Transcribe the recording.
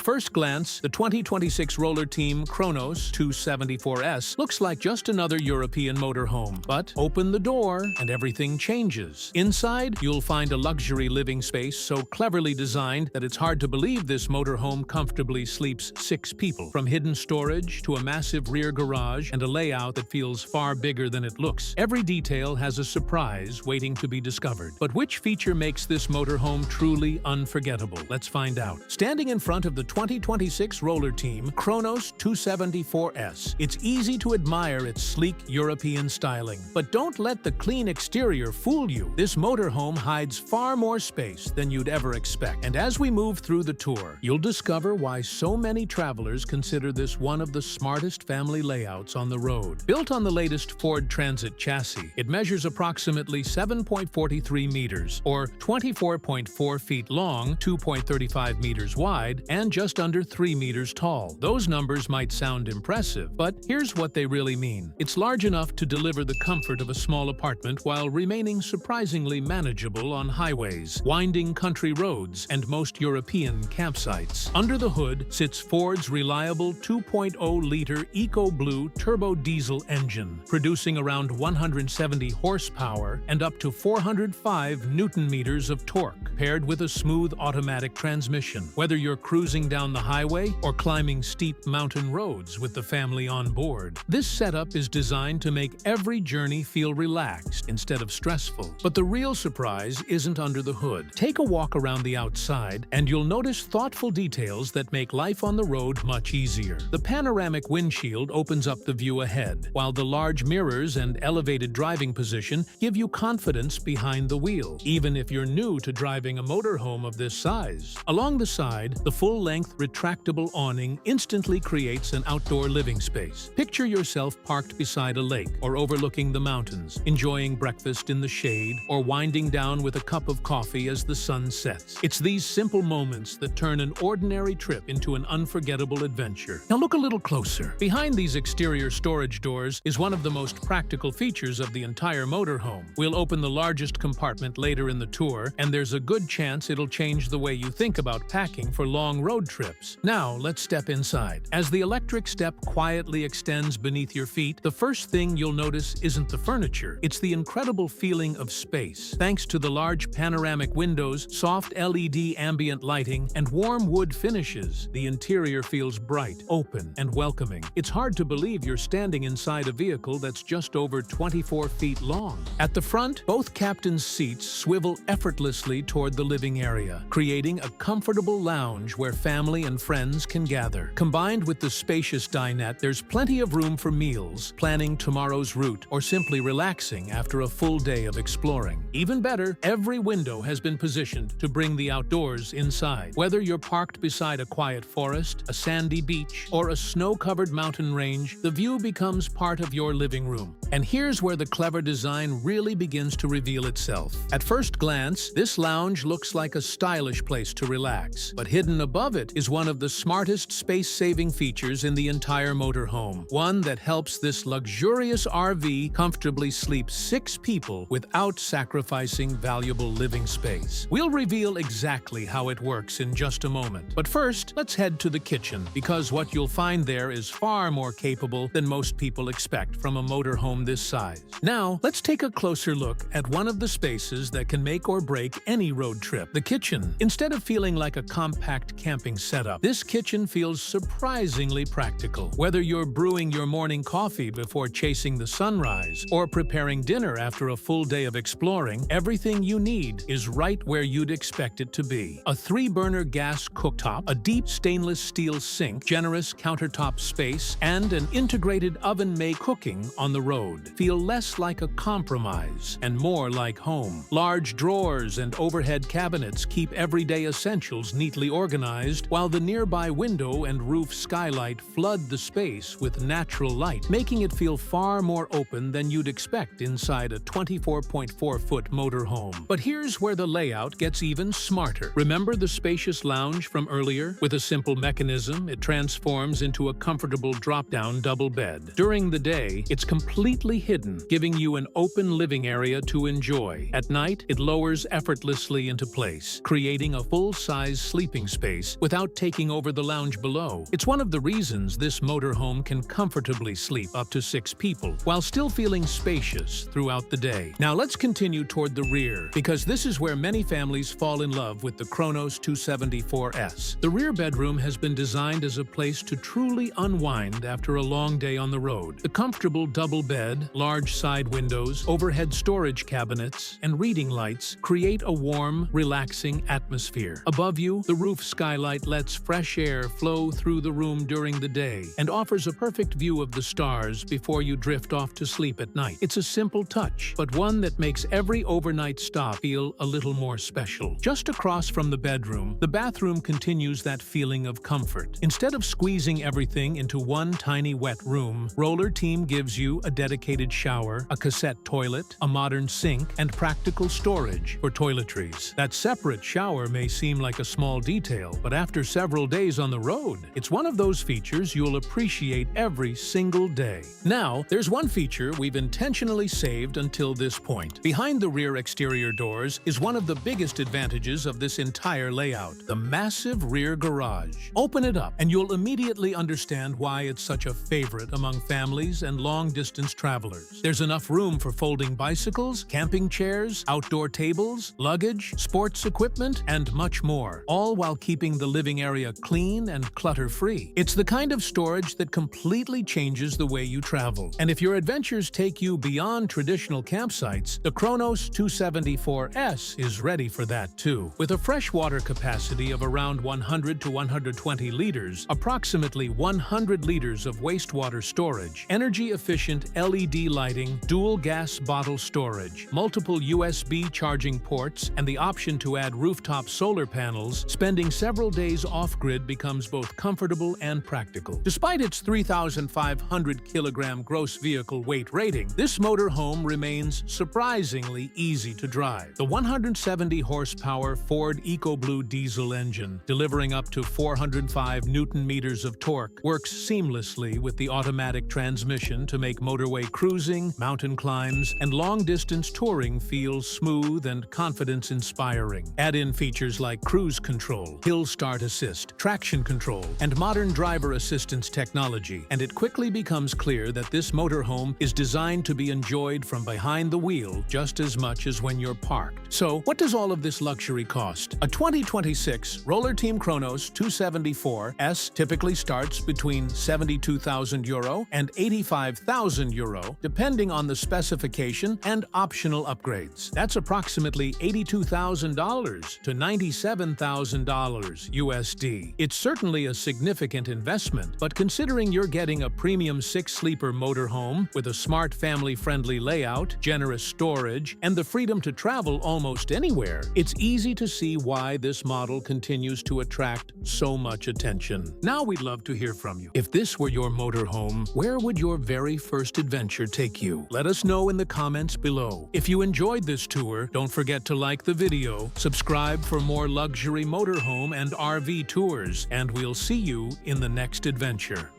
first glance, the 2026 Roller Team Kronos 274S looks like just another European motorhome. But open the door and everything changes. Inside, you'll find a luxury living space so cleverly designed that it's hard to believe this motorhome comfortably sleeps 6 people. From hidden storage to a massive rear garage and a layout that feels far bigger than it looks, every detail has a surprise waiting to be discovered. But which feature makes this motorhome truly unforgettable? Let's find out. Standing in front of the 2026 Roller Team Kronos 274S, it's easy to admire its sleek European styling. But don't let the clean exterior fool you. This motorhome hides far more space than you'd ever expect. And as we move through the tour, you'll discover why so many travelers consider this one of the smartest family layouts on the road. Built on the latest Ford Transit chassis, it measures approximately 7.43 meters, or 24.4 feet long, 2.35 meters wide, and just under 3 meters tall. Those numbers might sound impressive, but here's what they really mean. It's large enough to deliver the comfort of a small apartment while remaining surprisingly manageable on highways, winding country roads, and most European campsites. Under the hood sits Ford's reliable 2.0-liter EcoBlue turbo diesel engine, producing around 170 horsepower and up to 405 newton-meters of torque, paired with a smooth automatic transmission. Whether you're cruising down the highway or climbing steep mountain roads with the family on board, this setup is designed to make every journey feel relaxed instead of stressful. But the real surprise isn't under the hood. Take a walk around the outside and you'll notice thoughtful details that make life on the road much easier. The panoramic windshield opens up the view ahead, while the large mirrors and elevated driving position give you confidence behind the wheel, even if you're new to driving a motorhome of this size. Along the side, the full-length retractable awning instantly creates an outdoor living space. Picture yourself parked beside a lake or overlooking the mountains, enjoying breakfast in the shade or winding down with a cup of coffee as the sun sets. It's these simple moments that turn an ordinary trip into an unforgettable adventure. Now look a little closer. Behind these exterior storage doors is one of the most practical features of the entire motorhome. We'll open the largest compartment later in the tour, and there's a good chance it'll change the way you think about packing for long road trips. Now let's step inside. As the electric step quietly extends beneath your feet, the first thing you'll notice isn't the furniture, it's the incredible feeling of space. Thanks to the large panoramic windows, soft LED ambient lighting, and warm wood finishes, the interior feels bright, open, and welcoming. It's hard to believe you're standing inside a vehicle that's just over 24 feet long. At the front, both captain's seats swivel effortlessly toward the living area, creating a comfortable lounge where family and friends can gather. Combined with the spacious dinette, there's plenty of room for meals, planning tomorrow's route, or simply relaxing after a full day of exploring. Even better, every window has been positioned to bring the outdoors inside. Whether you're parked beside a quiet forest, a sandy beach, or a snow-covered mountain range, the view becomes part of your living room. And here's where the clever design really begins to reveal itself. At first glance, this lounge looks like a stylish place to relax, but hidden above it is one of the smartest space-saving features in the entire motorhome. One that helps this luxurious RV comfortably sleep 6 people without sacrificing valuable living space. We'll reveal exactly how it works in just a moment. But first, let's head to the kitchen, because what you'll find there is far more capable than most people expect from a motorhome this size. Now, let's take a closer look at one of the spaces that can make or break any road trip: the kitchen. Instead of feeling like a compact camping setup, this kitchen feels surprisingly practical. Whether you're brewing your morning coffee before chasing the sunrise or preparing dinner after a full day of exploring, everything you need is right where you'd expect it to be. A 3-burner gas cooktop, a deep stainless steel sink, generous countertop space, and an integrated oven-made cooking on the road feel less like a compromise and more like home. Large drawers and overhead cabinets keep everyday essentials neatly organized, while the nearby window and roof skylight flood the space with natural light, making it feel far more open than you'd expect inside a 24.4-foot motorhome. But here's where the layout gets even smarter. Remember the spacious lounge from earlier? With a simple mechanism, it transforms into a comfortable drop-down double bed. During the day, it's completely hidden, giving you an open living area to enjoy. At night, it lowers effortlessly into place, creating a full-size sleeping space without without taking over the lounge below. It's one of the reasons this motorhome can comfortably sleep up to 6 people, while still feeling spacious throughout the day. Now let's continue toward the rear, because this is where many families fall in love with the Kronos 274S. The rear bedroom has been designed as a place to truly unwind after a long day on the road. The comfortable double bed, large side windows, overhead storage cabinets, and reading lights create a warm, relaxing atmosphere. Above you, the roof skylight lets fresh air flow through the room during the day and offers a perfect view of the stars before you drift off to sleep at night. It's a simple touch, but one that makes every overnight stop feel a little more special. Just across from the bedroom, the bathroom continues that feeling of comfort. Instead of squeezing everything into one tiny wet room, Roller Team gives you a dedicated shower, a cassette toilet, a modern sink, and practical storage for toiletries. That separate shower may seem like a small detail, but after several days on the road, it's one of those features you'll appreciate every single day. Now, there's one feature we've intentionally saved until this point. Behind the rear exterior doors is one of the biggest advantages of this entire layout, the massive rear garage. Open it up, and you'll immediately understand why it's such a favorite among families and long-distance travelers. There's enough room for folding bicycles, camping chairs, outdoor tables, luggage, sports equipment, and much more, all while keeping the living area clean and clutter-free. It's the kind of storage that completely changes the way you travel. And if your adventures take you beyond traditional campsites, the Kronos 274S is ready for that too. With a freshwater capacity of around 100 to 120 liters, approximately 100 liters of wastewater storage, energy-efficient LED lighting, dual gas bottle storage, multiple USB charging ports, and the option to add rooftop solar panels, spending several days off-grid becomes both comfortable and practical. Despite its 3,500 kilogram gross vehicle weight rating, this motorhome remains surprisingly easy to drive. The 170 horsepower Ford EcoBlue diesel engine, delivering up to 405 Newton-meters of torque, works seamlessly with the automatic transmission to make motorway cruising, mountain climbs, and long-distance touring feel smooth and confidence-inspiring. Add in features like cruise control, hill start assist, traction control, and modern driver assistance technology, and it quickly becomes clear that this motorhome is designed to be enjoyed from behind the wheel just as much as when you're parked. So, what does all of this luxury cost? A 2026 Roller Team Kronos 274S typically starts between €72,000 and €85,000, depending on the specification and optional upgrades. That's approximately $82,000 to $97,000 USD. It's certainly a significant investment, but considering you're getting a premium 6-sleeper motorhome with a smart family-friendly layout, generous storage, and the freedom to travel almost anywhere, it's easy to see why this model continues to attract so much attention. Now we'd love to hear from you. If this were your motorhome, where would your very first adventure take you? Let us know in the comments below. If you enjoyed this tour, don't forget to like the video, subscribe for more luxury motorhome and RV tours, and we'll see you in the next adventure.